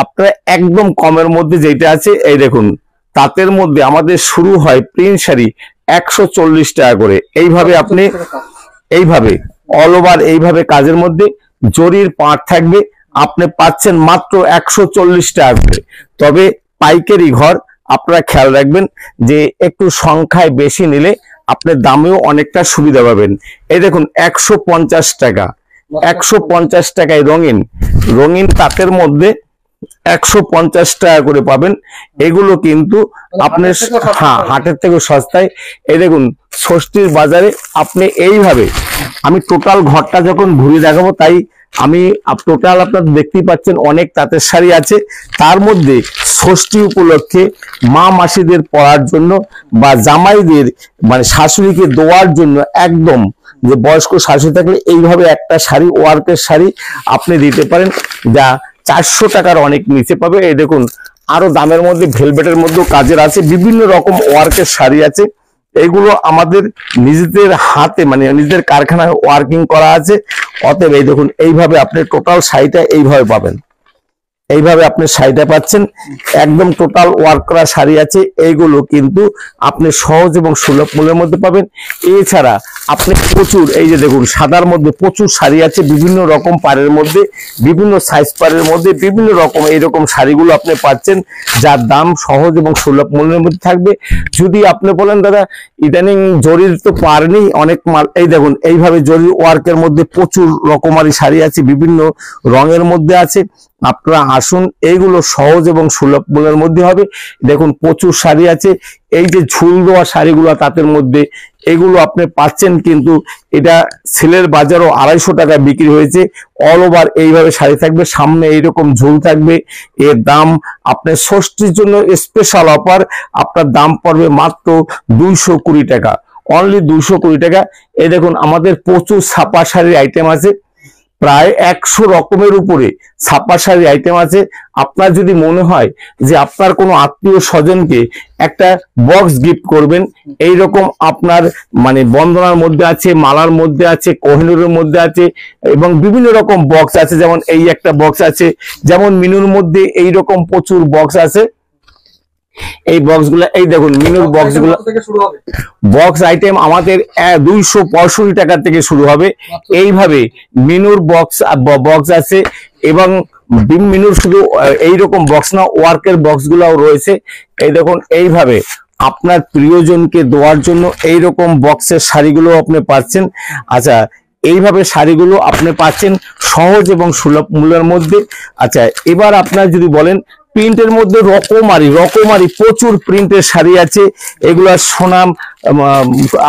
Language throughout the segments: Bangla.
আপনার একদম কমের মধ্যে যেটা আছে এই দেখুন, তাঁতের মধ্যে আমাদের শুরু হয় প্রিন্ট শাড়ি 140 টাকা করে। এইভাবে আপনি এইভাবে অল ওভার এইভাবে কাজের মধ্যে জরির পাট থাকবে, আপনি পাচ্ছেন মাত্র 140 টাকা করে। তবে পাইকারি ঘর আপনারা খেয়াল রাখবেন যে একটু সংখ্যায় বেশি নিলে আপনার দামেও অনেকটা সুবিধা পাবেন। এই দেখুন 150 টাকা, 150 টাকায় রঙিন রঙিন তাঁতের মধ্যে 150 টাকা করে পাবেন। এগুলো কিন্তু আপনার হাটের থেকে সস্তায়। এই দেখুন ষষ্ঠীর বাজারে আপনি এইভাবে, আমি টোটাল ঘরটা যখন ঘুরে দেখাবো তাই আমি টোটাল আপনার দেখতেই পাচ্ছেন অনেক তাঁতের শাড়ি আছে। তার মধ্যে ষষ্ঠী উপলক্ষে মা মাসিদের পরার জন্য বা জামাইদের মানে শাশুড়িকে দেওয়ার জন্য একদম, যে বয়স্ক শাশুড়ি থাকলে এইভাবে একটা শাড়ি ওয়ার্কের শাড়ি আপনি দিতে পারেন, যা 400 টাকার অনেক নিচে পাবে। এই দেখুন আরো দামের মধ্যে ভেলভেটের মধ্যেও কাজের আছে, বিভিন্ন রকম ওয়ার্কের শাড়ি আছে। এগুলো আমাদের নিজেদের হাতে মানে নিজেদের কারখানায় ওয়ার্কিং করা আছে। অতএব এই দেখুন এইভাবে আপনি টোটাল শাড়িটা এইভাবে পাবেন, এইভাবে আপনি শাড়িটা পাচ্ছেন, একদম টোটাল ওয়ার্ক করা শাড়ি আছে। এইগুলো কিন্তু আপনি সহজ এবং সুলভ মূল্যের মধ্যে পাবেন। এছাড়া আপনি প্রচুর, এই যে দেখুন সাদার মধ্যে প্রচুর শাড়ি আছে, বিভিন্ন রকম পাড়ের মধ্যে, বিভিন্ন সাইজ পাড়ের মধ্যে বিভিন্ন রকম এইরকম শাড়িগুলো আপনি পাচ্ছেন, যার দাম সহজ এবং সুলভ মূল্যের মধ্যে থাকবে। যদি আপনি বলেন দাদা ইদানিং জরির তো পার নেই, অনেক মাল, এই দেখুন এইভাবে জরির ওয়ার্কের মধ্যে প্রচুর রকমারি শাড়ি আছে, বিভিন্ন রঙের মধ্যে আছে। আপনারা আসুন, এইগুলো সহজ এবং সুলভ মূল্যের মধ্যে হবে। দেখুন প্রচুর শাড়ি আছে, এই যে ঝুল দেওয়া শাড়িগুলো তাঁতের মধ্যে, এগুলো আপনি পাচ্ছেন কিন্তু এটা সেলের বাজারও 250 টাকা বিক্রি হয়েছে। অল ওভার এইভাবে শাড়ি থাকবে, সামনে এইরকম ঝুল থাকবে। এর দাম আপনার ষষ্ঠীর জন্য স্পেশাল অফার, আপনার দাম পড়বে মাত্র 220 টাকা, অনলি 220 টাকা। এই দেখুন আমাদের প্রচুর ছাপা শাড়ির আইটেম আছে, প্রায় 100 রকমের উপরে ছাপা শাড়ির আইটেম আছে। আপনার যদি মনে হয় যে আপনার কোনো আত্মীয় স্বজনকে একটা বক্স গিফট করবেন, এই রকম আপনার মানে বন্দনার মধ্যে আছে, মালার মধ্যে আছে, কোহিনূরের মধ্যে আছে এবং বিভিন্ন রকম বক্স আছে। যেমন এই একটা বক্স আছে, যেমন মিনুর মধ্যে এই রকম প্রচুর বক্স আছে। এই বক্সগুলো এই দেখুন মিনুর বক্সগুলো, বক্স আইটেম আমাদের 265 টাকা থেকে শুরু হবে। এইভাবে মিনুর বক্স আছে এবং মিনুর শুধু এইরকম বক্স না, ওয়ার্কের বক্সগুলোও রয়েছে। এই দেখুন এইভাবে আপনার প্রিয়জনকে দেওয়ার জন্য এইরকম বক্সের শাড়িগুলো আপনি পাচ্ছেন। আচ্ছা, এইভাবে শাড়িগুলো আপনি পাচ্ছেন সহজ এবং সুলভ মূল্যের মধ্যে। আচ্ছা, এবার আপনার যদি বলেন প্রিন্টের মধ্যে রকমারি প্রচুর প্রিন্টের শাড়ি আছে। এগুলা সোনা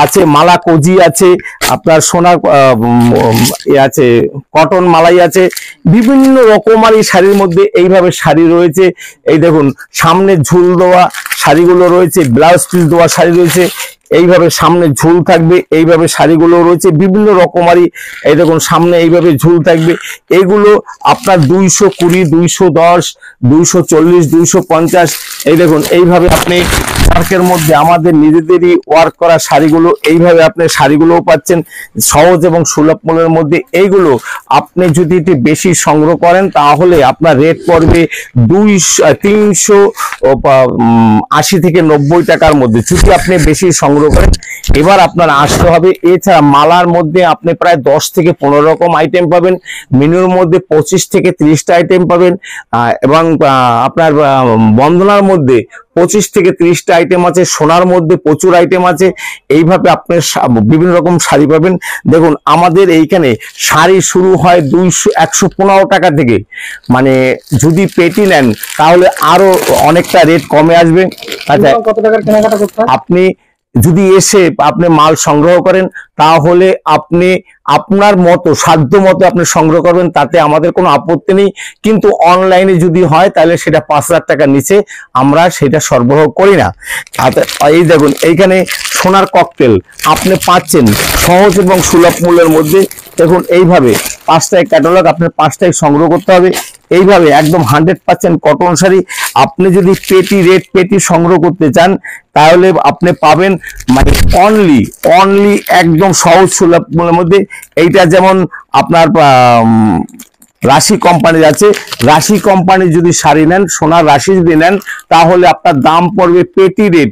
আছে, মালা কোজি আছে, আপনার সোনা আছে, কটন মালাই আছে, বিভিন্ন রকমারি শাড়ির মধ্যে এইভাবে শাড়ি রয়েছে। এই দেখুন সামনে ঝুল দেওয়া শাড়িগুলো রয়েছে, ব্লাউজ পিস দেওয়া শাড়ি রয়েছে, এইভাবে সামনে ঝুল থাকবে, এইভাবে শাড়িগুলো রয়েছে বিভিন্ন রকমারি। এই দেখুন সামনে এইভাবে ঝুল থাকবে। এগুলো আপনার 220, 210, 240, 250। এই দেখুন এইভাবে আপনি ওয়ার্কের মধ্যে আমাদের নিজেদেরই ওয়ার্ক করা শাড়িগুলো, এইভাবে আপনি শাড়িগুলোও পাচ্ছেন সহজ এবং সুলভ মূল্যের মধ্যে। এইগুলো আপনি যদি একটু বেশি সংগ্রহ করেন তাহলে আপনার রেট পড়বে 380 থেকে 90 টাকার মধ্যে, যদি আপনি বেশি সংগ্রহ করেন। এবার আপনার আসতে হবে। এছাড়া মালার মধ্যে আপনি প্রায় 10 থেকে 15 রকম আইটেম পাবেন, মিনুর মধ্যে 25 থেকে 30টা আইটেম পাবেন এবং আপনার বন্দনার মধ্যে 25 থেকে 30টা আইটেম আছে, সোনার মধ্যে প্রচুর আইটেম আছে। এইভাবে আপনার বিভিন্ন রকম শাড়ি পাবেন। দেখুন আমাদের এইখানে শাড়ি শুরু হয় 115 টাকা থেকে, মানে যদি পেটি নেন তাহলে আরো অনেকটা রেট কমে আসবে। আচ্ছা, কত টাকার কেনাকাটা করতে হয়? আপনি যদি এসে আপনি মাল সংগ্রহ করেন তাহলে আপনি আপনার মতো সাধ্য মতো আপনি সংগ্রহ করবেন, তাতে আমাদের কোনো আপত্তি নেই। কিন্তু অনলাইনে যদি হয় তাহলে সেটা 5000 টাকার নিচে আমরা সেটা সরবরাহ করি না। এই দেখুন এইখানে সোনার ককটেল আপনি পাচ্ছেন সহজ এবং সুলভ মূল্যের মধ্যে। দেখুন এইভাবে 5টায় ক্যাটালগ আপনার 5টায় সংগ্রহ করতে হবে। এইভাবে একদম 100% কটন শাড়ি। আপনি যদি পেটি সংগ্রহ করতে চান তাহলে আপনি পাবেন মানে অনলি একদম সহজ সুলভ মূল্যের মধ্যে। এইটা যেমন আপনার রাশি কোম্পানির আছে। রাশি কোম্পানির যদি শাড়ি নেন, সোনার রাশি যদি নেন, তাহলে আপনার দাম পড়বে পেটি রেট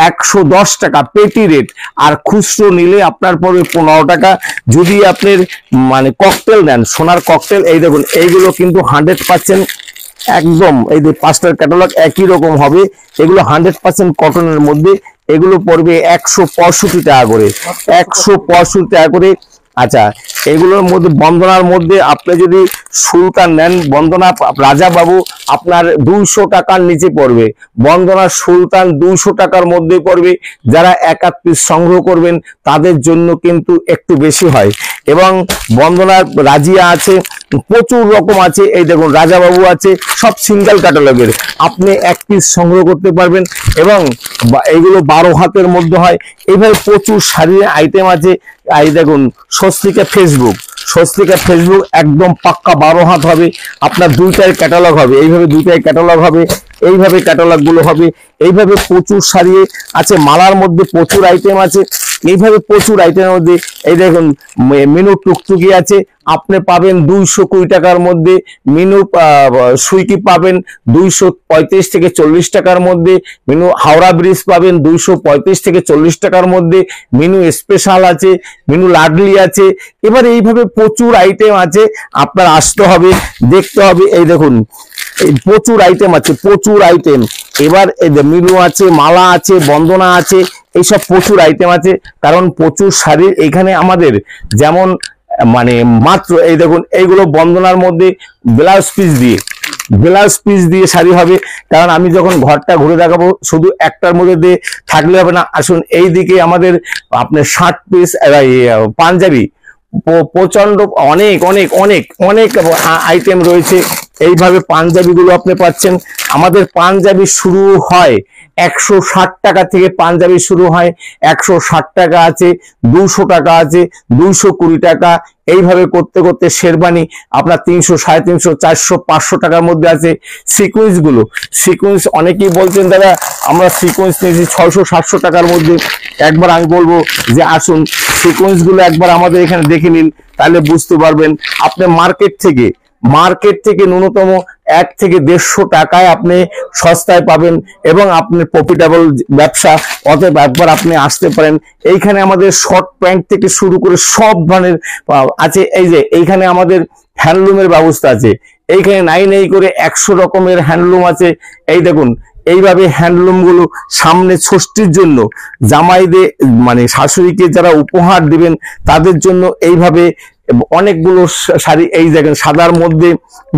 110 টাকা পেটি রেট, আর খুচরো নিলে আপনার পড়বে 15 টাকা। যদি আপনার মানে ককটেল নেন, সোনার ককটেল, এই দেখুন এইগুলো কিন্তু 100% একদম, এই যে 5টার ক্যাটালগ একই রকম হবে, এগুলো 100% কটনের মধ্যে, এগুলো পড়বে 165 টাকা করে, 165 টাকা করে। আচ্ছা, এগুলোর মধ্যে বন্দনার মধ্যে আপনি যদি সুলতান নেন, বন্দনা রাজা বাবু আপনার 200 টাকার নিচে পড়বে, বন্দনা সুলতান 200 টাকার মধ্যে পড়বে। যারা এক আধ পিস সংগ্রহ করবেন তাদের জন্য কিন্তু একটু বেশি হয়। এবং বন্দনার রাজিয়া আছে, প্রচুর রকম আছে, এই দেখুন রাজাবাবু আছে, সব সিঙ্গেল ক্যাটালগের, আপনি এক পিস সংগ্রহ করতে পারবেন। এবং এইগুলো 12 হাতের মধ্যে হয়। এইভাবে প্রচুর শাড়ির আইটেম আছে। এই দেখুন স্বস্তিকা ফেসবুক, স্বস্তিকা ফেসবুক একদম পাক্কা 12 হাত হবে, আপনার 2টার ক্যাটালগ হবে, এইভাবে 2টার ক্যাটালগ হবে, এইভাবে ক্যাটালগ গুলো হবে। এইভাবে প্রচুর শাড়ি আছে, মালার মধ্যে প্রচুর আইটেম আছে, এইভাবে প্রচুর আইটেমের মধ্যে। এই দেখুন মিনু টুকটুকি আছে, আপনি পাবেন 220 টাকার মধ্যে। মিনু সুইকি পাবেন 235 থেকে 40 টাকার মধ্যে। মিনু হাওড়া ব্রিজ পাবেন 235 থেকে 40 টাকার মধ্যে। মিনু স্পেশাল আছে, মিনু লাডলি আছে। এবার এইভাবে প্রচুর আইটেম আছে, আপনার আসতে হবে, দেখতে হবে। এই দেখুন এই প্রচুর আইটেম আছে, প্রচুর আইটেম। এবার এই যে মিনু আছে, মালা আছে, বন্দনা আছে, এইসব প্রচুর আইটেম আছে। কারণ প্রচুর শাড়ির এখানে আমাদের যেমন মানে মাত্র এই দেখুন এইগুলো বন্দনার মধ্যে ব্লাউজ পিস দিয়ে শাড়ি হবে। কারণ আমি যখন ঘরটা ঘুরে দেখাবো, শুধু একটার মধ্যে দিয়ে থাকলে হবে না। আসুন এই দিকে আমাদের আপনার 60 পিস পাঞ্জাবি, প্রচন্ড অনেক অনেক অনেক অনেক আইটেম রয়েছে। এইভাবে পাঞ্জাবি গুলো আপনি পাচ্ছেন। আমাদের পাঞ্জাবি শুরু হয় 160 টাকা থেকে, পাঞ্জাবি শুরু হয় 160 টাকা আছে, 200 টাকা আছে, 220 টাকা। এইভাবে করতে করতে শেরবানি আপনার 300, 350, 400, 500 টাকার মধ্যে আছে। সিকোয়েন্স অনেকেই বলছেন দাদা আমরা সিকোয়েন্স নিয়েছি 600, 700 টাকার মধ্যে। একবার আমি বলবো যে আসুন সিকোয়েন্স গুলো একবার আমাদের এখানে দেখে নিন, তাহলে বুঝতে পারবেন। আপনি মার্কেট থেকে ন্যূনতম 1 থেকে 150 টাকায় আপনি সস্তায় পাবেন এবং আপনার প্রফিটেবল ব্যবসা। অতএব একবার আপনি আসতে পারেন। এইখানে আমাদের শর্ট প্যান্ট থেকে শুরু করে সব ধরনের আছে। এই যে এইখানে আমাদের হ্যান্ডলুমের ব্যবস্থা আছে, এইখানে নাই করে 100 রকমের হ্যান্ডলুম আছে। এই দেখুন এইভাবে হ্যান্ডলুম গুলো সামনে ষষ্ঠীর জন্য জামাইদের মানে শাশুড়িকে যারা উপহার দিবেন তাদের জন্য এইভাবে অনেকগুলো শাড়ি। এই দেখেন সাদার মধ্যে,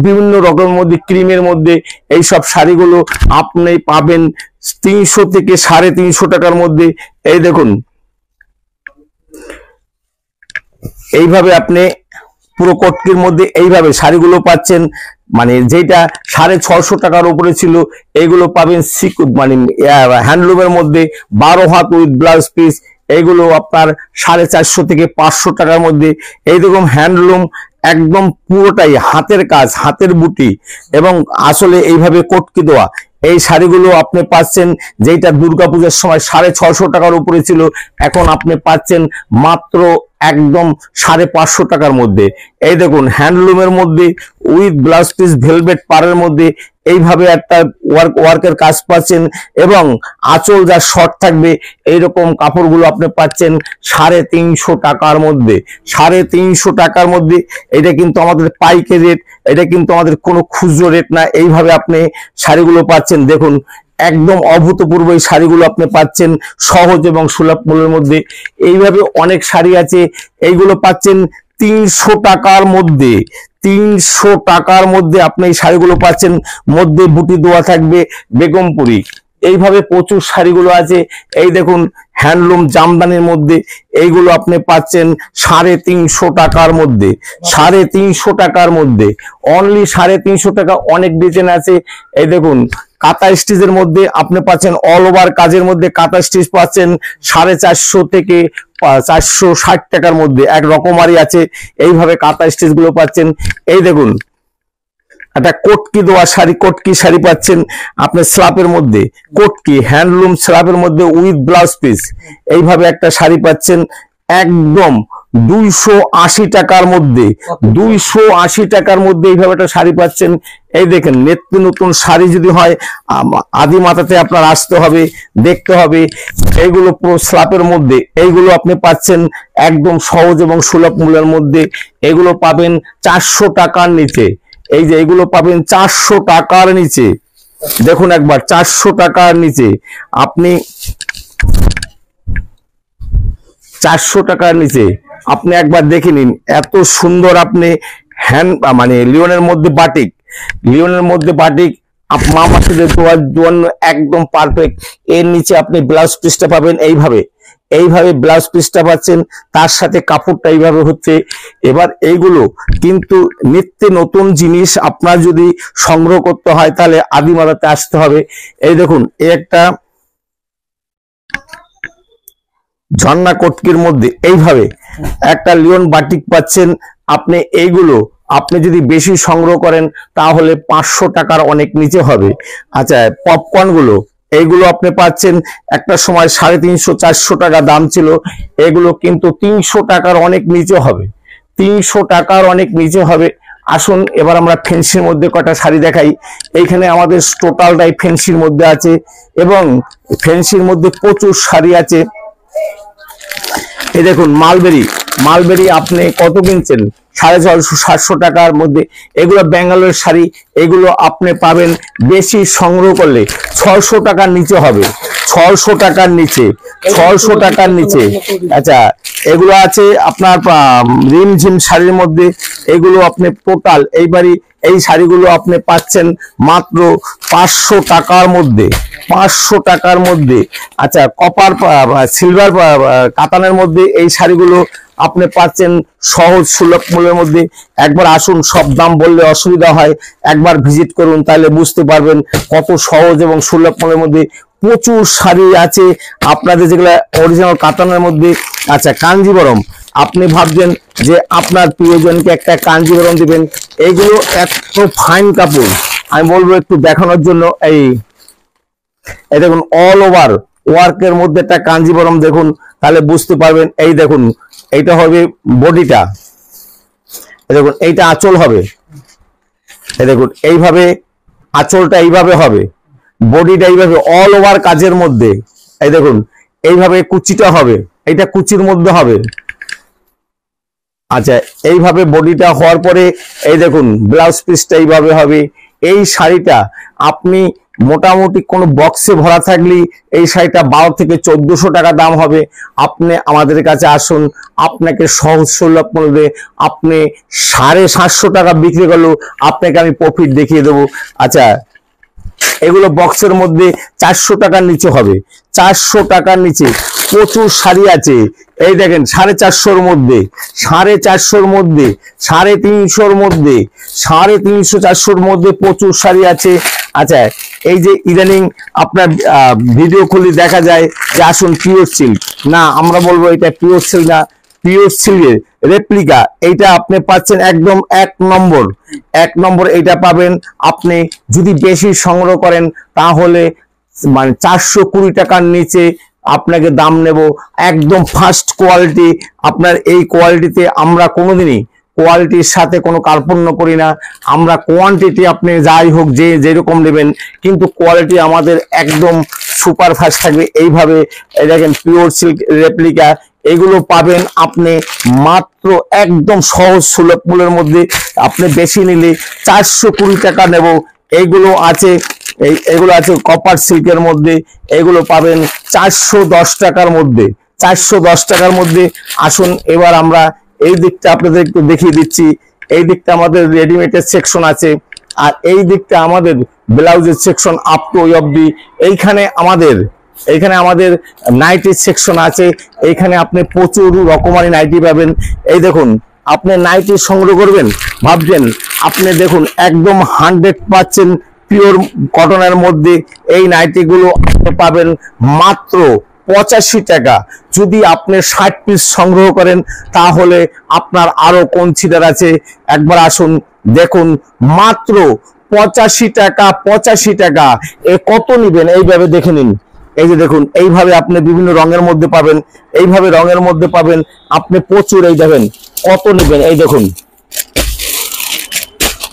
বিভিন্ন রকমের মধ্যে, ক্রিমের মধ্যে, এই সব শাড়িগুলো আপনি পাবেন 300 থেকে 350 টাকার মধ্যে। এই দেখুন এইভাবে আপনি পুরো কটকির মধ্যে এইভাবে শাড়িগুলো পাচ্ছেন। মানে যেটা 650 টাকার উপরে ছিল, এইগুলো পাবেন মানে হ্যান্ডলুমের মধ্যে 12 হাত উইথ ব্লাউজ পিস। এইগুলো আপনার 450 থেকে 500 টাকার মধ্যে। এইরকম হ্যান্ডলুম একদম পুরোটাই হাতের কাজ, হাতের বুটি, এবং আসলে এইভাবে কটকি দেওয়া এই শাড়িগুলো আপনি পাচ্ছেন, যেটা দুর্গাপূজার সময় 650 টাকার উপরে ছিল, এখন আপনি পাচ্ছেন মাত্র একদম 550 টাকার মধ্যে। এই দেখুন হ্যান্ডলুমের মধ্যে উইথ ব্লাউজ পিস ভেলভেট পাড়ের মধ্যে এইভাবে একটা ওয়ার্কের কাজ পাচ্ছেন, এবং আঁচল যা শর্ট থাকবে এইরকম কাপড়গুলো আপনি পাচ্ছেন 350 টাকার মধ্যে। 350 টাকার মধ্যে। এটা কিন্তু আমাদের পাইকারি রেট, এটা কিন্তু আমাদের কোনো খুচরো রেট না। এইভাবে আপনি শাড়িগুলো পাচ্ছেন। দেখুন একদম অভূতপূর্ব এই শাড়িগুলো আপনি পাচ্ছেন সহজ এবং সুলভ মূল্যের মধ্যে। এইভাবে অনেক শাড়ি আছে, এইগুলো পাচ্ছেন 300 টাকার মধ্যে। 300 টাকার মধ্যে আপনি এই শাড়িগুলো পাচ্ছেন, মধ্যে বুটি দেওয়া থাকবে বেগমপুরি। এইভাবে প্রচুর শাড়িগুলো আছে। এই দেখুন হ্যান্ডলুম জামদানির মধ্যে এইগুলো আপনি পাচ্ছেন 350 টাকার মধ্যে। 350 টাকার মধ্যে, অনলি 350 টাকা। অনেক ডিজাইন আছে। এই দেখুন কাঁথা স্টিচের মধ্যে আপনি পাচ্ছেন অল ওভার কাজের মধ্যে কাঁথা স্টিচ পাচ্ছেন 450 থেকে 460 টাকার মধ্যে। এক রকমারি আছে, এইভাবে কাঁথা স্টিচ গুলো পাচ্ছেন। এই দেখুন একটা কটকি দেওয়া শাড়ি, কটকি শাড়ি পাচ্ছেন আপনি স্লাপের মধ্যে, কটকি হ্যান্ডলুম স্লাপের মধ্যে উইথ ব্লাউজ পিস। এইভাবে একটা শাড়ি পাচ্ছেন একদম 280 টাকার মধ্যে, 280 টাকার মধ্যে এইভাবে একটা শাড়ি পাচ্ছেন। এই দেখেন, নিত্য নতুন শাড়ি যদি হয় আদি মাথাতে আপনার আসতে হবে, দেখতে হবে। এইগুলো পুরো স্ল্যাপের মধ্যে, এইগুলো আপনি পাচ্ছেন একদম সহজ এবং সুলভ মূল্যের মধ্যে। এগুলো পাবেন 400 টাকার নিচে। এই যে এগুলো পাবেন 400 টাকার নিচে। দেখুন একবার, 400 টাকার নিচে আপনি, 400 টাকার নিচে আপনি একবার দেখে নিন। এত সুন্দর আপনি হ্যান্ড মানে লিওনের মধ্যে বাটিক, লিওনের মধ্যে বাটিক মা মাসিদের জন্য একদম পারফেক্ট। এর নিচে আপনি ব্লাউজ পিসটা পাবেন এইভাবে, এইভাবে ব্লাউজ পিসটা পাচ্ছেন, তার সাথে কাপড়টা এইভাবে হচ্ছে। এবার এইগুলো কিন্তু নিত্য নতুন জিনিস আপনার যদি সংগ্রহ করতে হয় তাহলে আদিমালাতে আসতে হবে। এই দেখুন, এই একটা ঝর্ণা কটকির মধ্যে এইভাবে একটা লিওন বাটিক পাচ্ছেন আপনি। এইগুলো আপনি যদি বেশি সংগ্রহ করেন তাহলে 500 টাকার অনেক নিচে হবে। আচ্ছা, পপকর্ন গুলো, এইগুলো আপনি পাচ্ছেন একটা সময় 350 400 টাকা দাম ছিল, এগুলো কিন্তু 300 টাকার অনেক নিচে হবে, 300 টাকার অনেক নিচে হবে। আসুন এবার আমরা ফ্যান্সির মধ্যে কটা শাড়ি দেখাই। এইখানে আমাদের টোটালটাই ফ্যান্সির মধ্যে আছে এবং ফ্যান্সির মধ্যে প্রচুর শাড়ি আছে। এই দেখুন, মালবেরি, মালবেরি আপনি কত কিনছেন? 650 700 টাকার মধ্যে। এগুলো ব্যাঙ্গালোর শাড়ি, এগুলো আপনি পাবেন বেশি সংগ্রহ করলে 600 টাকার নিচে হবে, 600 টাকার নিচে, 600 টাকার নিচে। আচ্ছা, এগুলো আছে আপনার রিমঝিম শাড়ির মধ্যে, এগুলো আপনি টোটাল এইবারই এই শাড়িগুলো আপনি পাচ্ছেন মাত্র 500 টাকার মধ্যে, 500 টাকার মধ্যে। আচ্ছা, কপার সিলভার কাতানের মধ্যে এই শাড়িগুলো আপনি পাচ্ছেন সহজ সুলভ মূল্যের মধ্যে। একবার আসুন, সব দাম বললে অসুবিধা হয়, একবার ভিজিট করুন, তাহলে বুঝতে পারবেন কত সহজ এবং সুলভ মূল্যের মধ্যে প্রচুর শাড়ি আছে আপনাদের, যেগুলো অরিজিনাল কাতানের মধ্যে। আচ্ছা, কাঞ্জিবরম, আপনি ভাবছেন যে আপনার প্রিয়জনকে একটা কাঞ্জিবরম দিবেন, এইগুলো এত ফাইন কাপড়, আমি বলবো একটু দেখানোর জন্য। এই দেখুন, অল ওভার ওয়ার্কের মধ্যে একটা কাঞ্জিবরম দেখুন, তাহলে বুঝতে পারবেন। এই দেখুন, এইটা হবে বডিটা, দেখুন এইটা আঁচল হবে। এই দেখুন, এইভাবে আঁচলটা এইভাবে হবে, বডিটা এইভাবে অল ওভার কাজের মধ্যে। এই দেখুন, এইভাবে কুচিটা হবে, এটা কুচির মধ্যে হবে। আচ্ছা, এইভাবে বডিটা হওয়ার পরে এই দেখুন ব্লাউজ পিসটা এইভাবে হবে। এই শাড়িটা আপনি মোটামুটি কোনো বক্সে ভরা থাকলে এই শাড়িটা 12 থেকে 1400 টাকা দাম হবে। আপনি আমাদের কাছে আসুন, আপনাকে সহজ সুলভ মূল্যে আপনি 750 টাকা বিক্রি করলেও আপনাকে আমি প্রফিট দেখিয়ে দেবো। আচ্ছা, এগুলো বক্সের মধ্যে 400 টাকার নিচে হবে, 400 টাকার নিচে প্রচুর শাড়ি আছে। এই দেখেন, 450 মধ্যে, 450 মধ্যে, 350 মধ্যে, 350 400 মধ্যে প্রচুর শাড়ি আছে। আচ্ছা, এই যে ইদানিং আপনার ভিডিও খুলে দেখা যায় যে আসুন পিওর সিল্ক, না আমরা বলবো এটা পিওর সিল্ক না, পিওর সিল্কের রেপ্লিকা। এইটা আপনি পাচ্ছেন একদম 1 নম্বর, 1 নম্বর এইটা পাবেন। আপনি যদি বেশি সংগ্রহ করেন তাহলে মানে 420 টাকার নিচে আপনাকে দাম নেব, একদম ফার্স্ট কোয়ালিটি। আপনার এই কোয়ালিটিতে আমরা কোনোদিনই কোয়ালিটির সাথে কোনো কার্পণ্য করি না, আমরা কোয়ান্টিটি আপনি যাই হোক যে যেরকম নেবেন, কিন্তু কোয়ালিটি আমাদের একদম সুপার ফাস্ট থাকবে। এইভাবে দেখেন পিওর সিল্ক রেপ্লিকা, এগুলো পাবেন আপনি মাত্র একদম সহজ সুলভ মূল্যের মধ্যে। আপনি বেশি নিলে 420 টাকা নেব। এইগুলো আছে, এগুলো আছে কপার সিল্কের মধ্যে, এগুলো পাবেন 410 টাকার মধ্যে, 410 টাকার মধ্যে। আসুন এবার আমরা এই দিকটা আপনাদের একটু দেখিয়ে দিচ্ছি। এই দিকটা আমাদের রেডিমেডের সেকশন আছে, আর এই দিকটা আমাদের ব্লাউজের সেকশন আপ টু ওই অবধি। এইখানে আমাদের নাইটির সেকশন আছে, এইখানে আপনি প্রচুর রকমারি নাইটি পাবেন। এই দেখুন, আপনি নাইটি সংগ্রহ করবেন ভাবছেন, আপনি দেখুন একদম 100% পিওর কটনের মধ্যে এই নাইটিগুলো আপনি পাবেন মাত্র 85 টাকা। যদি আপনি 60 পিস সংগ্রহ করেন তাহলে আপনার আরো কনসিডার আছে। একবার আসুন দেখুন, মাত্র 85 টাকা, 85 টাকা। এ কত নিবেন এইভাবে দেখে নিন, এই যে দেখুন এইভাবে আপনি বিভিন্ন রঙের মধ্যে পাবেন, এইভাবে রঙের মধ্যে পাবেন আপনি প্রচুর। এই দেখেন কত নেবেন, এই দেখুন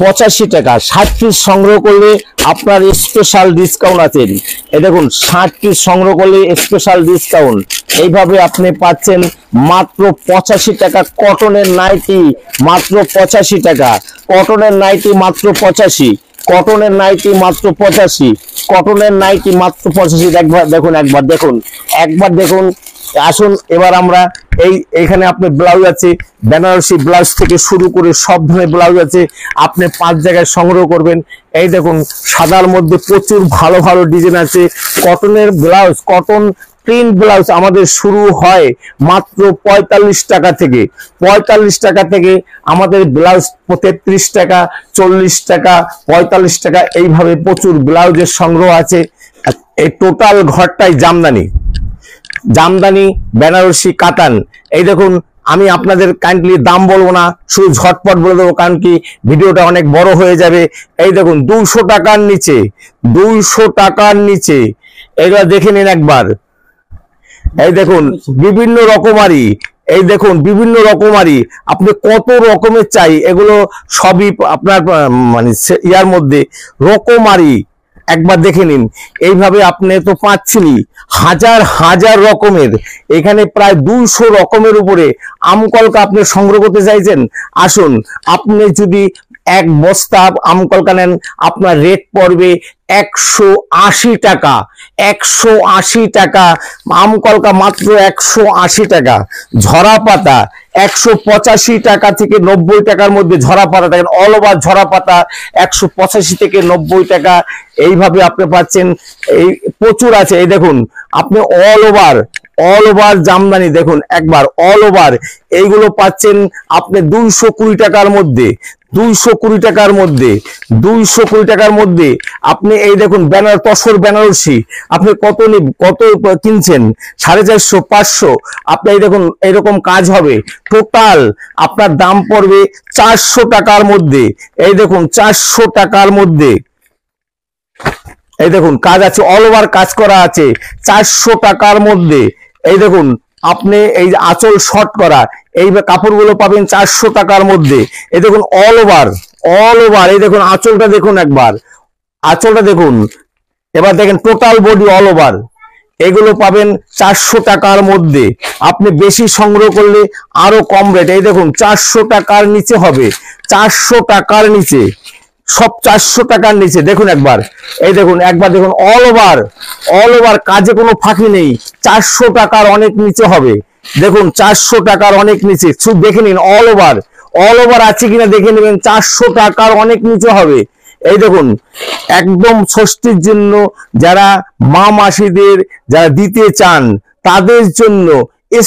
85 টাকা। 60 পিস সংগ্রহ করলে আপনার স্পেশাল ডিসকাউন্ট আছে। এই দেখুন 60 পিস সংগ্রহ করলে স্পেশাল ডিসকাউন্ট। এইভাবে আপনি পাচ্ছেন মাত্র 85 টাকা। কটনের নাইটি মাত্র 85 টাকা। কটনের নাইটি মাত্র 85। কটনের নাইটি মাত্র 85। কটনের নাইটি মাত্র 85। একবার দেখুন, একবার দেখুন। আসুন এবার আমরা এইখানে আপনি ব্লাউজ আছে, বেনারসি ব্লাউজ থেকে শুরু করে সব ধরনের ব্লাউজ আছে, আপনি 5 জায়গায় সংগ্রহ করবেন। এই দেখুন সাদার মধ্যে প্রচুর ভালো ভালো ডিজাইন আছে। কটনের ব্লাউজ, কটন প্রিন্ট ব্লাউজ আমাদের শুরু হয় মাত্র 45 টাকা থেকে। 45 টাকা থেকে আমাদের ব্লাউজ 33 টাকা, 40 টাকা, 45 টাকা, এইভাবে প্রচুর ব্লাউজের সংগ্রহ আছে। এই টোটাল ঘরটাই জামদানি, জামদানি, বেনারসি, কাতান। এই দেখুন আমি আপনাদের কাইন্ডলি দাম বলবো না, শুধু ঝটপট বলে দেবো, কারণ কি ভিডিওটা অনেক বড় হয়ে যাবে। এই দেখুন 200 টাকার নিচে, 200 টাকার নিচে এগুলো দেখে নিন একবার। এই দেখুন বিভিন্ন রকমারি, এই দেখুন বিভিন্ন রকমারি, আপনি কত রকমের চাই এগুলো সবই আপনার মানে ইয়ার মধ্যে রকমারি একবার দেখে নিন। এইভাবে আপনি তো পাচ্ছেনই হাজার হাজার রকমের, এখানে প্রায় 200 রকমের উপরে আমকলকা আপনি সংগ্রহ করতে চাইছেন। আসুন, আপনি যদি এক বস্তা আমকলকা নেন আপনার রেট পড়বে 180 টাকা। 180 টাকা আমকলকা, মাত্র 180 টাকা। ঝরা পাতা 185 টাকা থেকে 90 টাকার মধ্যে ঝরা পাতা, দেখেন অল ওভার ঝরা পাতা 185 থেকে 90 টাকা। এইভাবে আপনি পাচ্ছেন, এই প্রচুর আছে। এই দেখুন আপনি অল ওভার জামদানি দেখুন একবার, অল ওভার এইগুলো পাচ্ছেন আপনি 220 টাকার মধ্যে। 220 টাকার মধ্যে, 220 টাকার মধ্যে আপনি এই দেখুন তসর বেনারসি আপনি কত কিনছেন? 450, 500। আপনি এই দেখুন এরকম কাজ হবে, টোটাল আপনার দাম পড়বে 400 টাকার মধ্যে। এই দেখুন 400 টাকার মধ্যে এই দেখুন কাজ আছে, অল ওভার কাজ করা আছে 400 টাকার মধ্যে। এই দেখুন আপনি এই আঁচল শর্ট করা এই কাপড়গুলো পাবেন 400 টাকার মধ্যে। এই দেখুন অল ওভার, এই দেখুন আঁচলটা দেখুন একবার, আঁচলটা দেখুন। এবার দেখেন টোটাল বডি অল ওভার, এগুলো পাবেন 400 টাকার মধ্যে। আপনি বেশি সংগ্রহ করলে আরো কম রেট। এই দেখুন 400 টাকার নিচে হবে, 400 টাকার নিচে, সব 400 টাকার নিচে। দেখুন একবার, এই দেখুন একবার দেখুন অল ওভার কাজে কোনো ফাঁকি নেই। 400 টাকার অনেক নিচে হবে। দেখুন 400 টাকার অনেক নিচে, শুধু দেখে নিন অল ওভার আছে কিনা দেখে নেবেন। 400 টাকার অনেক নিচে হবে। এই দেখুন একদম ষষ্ঠীর জন্য যারা মা মাসিদের যারা দিতে চান তাদের জন্য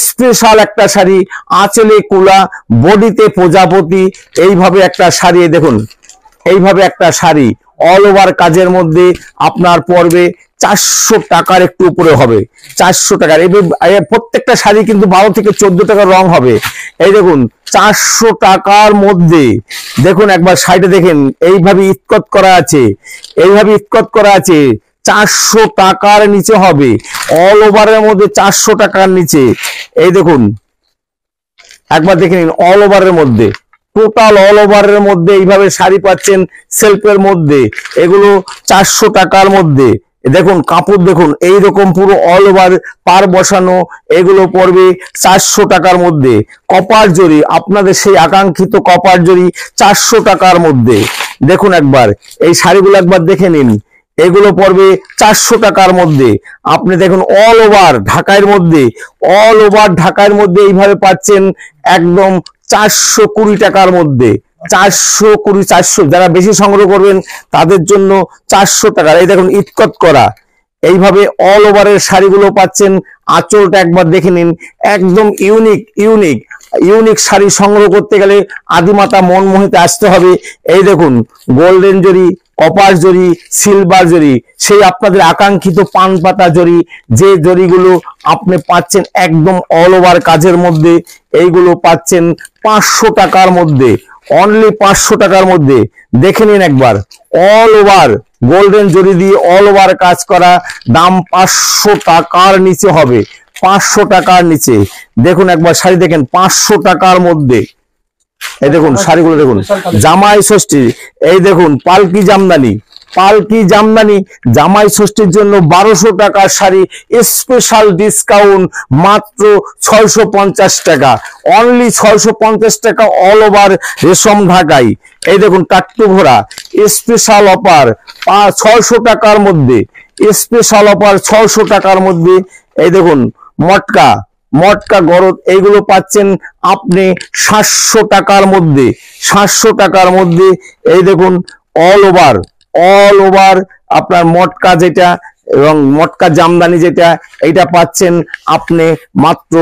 স্পেশাল একটা শাড়ি, আঁচলে কুলা, বডিতে প্রজাপতি, এইভাবে একটা শাড়ি। দেখুন এইভাবে একটা শাড়ি অল ওভার কাজের মধ্যে আপনার পড়বে 400 টাকার একটু উপরে হবে, 400 টাকার। প্রত্যেকটা শাড়ি কিন্তু 12 থেকে 14 টাকার রং হবে। এই দেখুন 400 টাকার মধ্যে দেখুন একবার শাড়িটা দেখেন, এইভাবে ইস্কত করা আছে, এইভাবে ইস্কত করা আছে। 400 টাকার নিচে হবে, অল ওভারের মধ্যে 400 টাকার নিচে। এই দেখুন একবার দেখে নিন অল ওভারের মধ্যে, টোটাল অল ওভারের মধ্যে এইভাবে শাড়ি পাচ্ছেন সেলফের মধ্যে, এগুলো 400 টাকার মধ্যে। দেখুন কাপড় দেখুন এইরকম পুরো অল ওভার পার বসানো, এগুলো পড়বে 400 টাকার মধ্যে। কপার জরি, আপনাদের সেই আকাঙ্ক্ষিত কপার জরি 400 টাকার মধ্যে। দেখুন একবার এই শাড়িগুলো একবার দেখে নিন, এগুলো পড়বে 400 টাকার মধ্যে। আপনি দেখুন অল ওভার ঢাকার মধ্যে, অল ওভার ঢাকার মধ্যে এইভাবে পাচ্ছেন একদম 420 টাকার মধ্যে। 420, যারা বেশি সংগ্রহ করবেন তাদের জন্য 400 টাকার। এই দেখুন ইটকট করা এইভাবে অল ওভারের শাড়িগুলো পাচ্ছেন। আঁচলটা একবার দেখে নিন, একদম ইউনিক শাড়ি সংগ্রহ করতে গেলে আদিমাতা মনমোহিতে আসতে হবে। এই দেখুন গোল্ডেন জরি, কপার জরি, সিলভার জরি, সেই আপনাদের আকাঙ্ক্ষিত পান পাতা জরি, যে জরিগুলো আপনি পাচ্ছেন একদম অল ওভার কাজের মধ্যে, এইগুলো পাচ্ছেন 500 টাকার মধ্যে, অনলি 500 টাকার মধ্যে। দেখে নিন একবার অল ওভার গোল্ডেন জরি দিয়ে অল ওভার কাজ করা, দাম 500 টাকার নিচে হবে, 500 টাকার নিচে। দেখুন একবার শাড়ি দেখেন, 500 টাকার মধ্যে। এই দেখুন শাড়িগুলো দেখুন, জামাই ষষ্ঠী, এই দেখুন পালকি জামদানি, পালকি জামদানি জামাই ষষ্ঠীর জন্য 1200 টাকার শাড়ি, স্পেশাল ডিসকাউন্ট মাত্র 650 টাকা, অনলি 650 টাকা, অল ওভার রেশম ঢাকাই। এই দেখুন টাট্টু ঘোড়া, স্পেশাল অফার 600 টাকার মধ্যে, স্পেশাল অফার 600 টাকার মধ্যে। এই দেখুন মটকা, মটকা গরদ, এইগুলো পাচ্ছেন আপনি 700 টাকার মধ্যে, 700 টাকার মধ্যে। এই দেখুন অল ওভার, অল ওভার আপনার মটকা যেটা এবং মটকা জামদানি যেটা, এইটা পাচ্ছেন আপনি মাত্র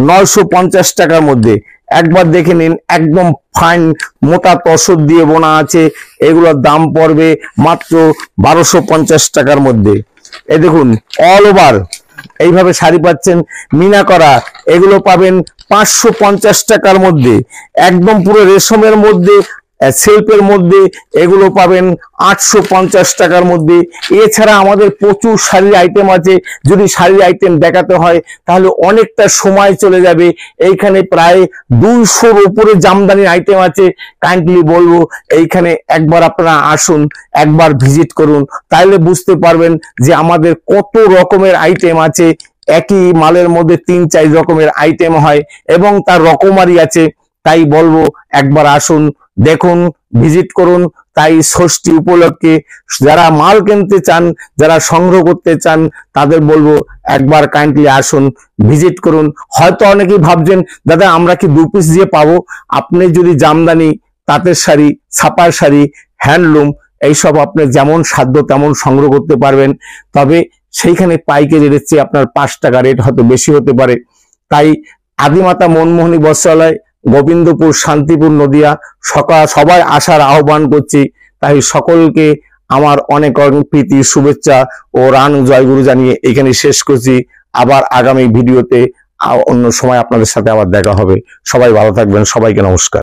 950 টাকার মধ্যে। একবার দেখে নিন, একদম ফাইন মোটা তসর দিয়ে বোনা আছে, এগুলোর দাম পড়বে মাত্র 1250 টাকার মধ্যে। এই দেখুন অল ওভার এইভাবে শাড়ি পাচ্ছেন মিনা করা, এগুলো পাবেন 550 টাকার মধ্যে, একদম পুরো রেশমের মধ্যে, শিল্পের মধ্যে, এগুলো পাবেন 850 টাকার মধ্যে। এছাড়া আমাদের প্রচুর শাড়ির আইটেম আছে, যদি শাড়ির আইটেম দেখাতে হয় তাহলে অনেকটা সময় চলে যাবে। এইখানে প্রায় 200-র উপরে জামদানির আইটেম আছে। কাইন্ডলি বলবো এইখানে একবার আপনারা আসুন, একবার ভিজিট করুন, তাহলে বুঝতে পারবেন যে আমাদের কত রকমের আইটেম আছে। একই মালের মধ্যে 3-4 রকমের আইটেম হয় এবং তার রকমারি আছে। তাই বলবো একবার আসুন, দেখুন, ভিজিট করুন। তাই ষষ্ঠী উপলক্ষে যারা মাল কিনতে চান, যারা সংগ্রহ করতে চান, তাদের বলবো একবার কাইন্ডলি আসুন, ভিজিট করুন। হয়তো অনেকেই ভাবছেন দাদা আমরা কি 2 পিস দিয়ে পাবো? আপনি যদি জামদানি, তাঁতের শাড়ি, ছাপার শাড়ি, হ্যান্ডলুম এইসব আপনি যেমন সাধ্য তেমন সংগ্রহ করতে পারবেন। তবে সেইখানে পাইকারি রেট চেয়ে আপনার 5 টাকা রেট হয়তো বেশি হতে পারে। তাই আদিমাতা মনমোহিনী বস্ত্রালয়, গোবিন্দপুর, শান্তিপুর, নদিয়া সবাই আসার আহ্বান করছি। তাই সকলকে আমার অনেক অনেক প্রীতি, শুভেচ্ছা ও রান জয়গুরু জানিয়ে এখানে শেষ করছি। আবার আগামী ভিডিওতে অন্য সময় আপনাদের সাথে আবার দেখা হবে। সবাই ভালো থাকবেন, সবাইকে নমস্কার।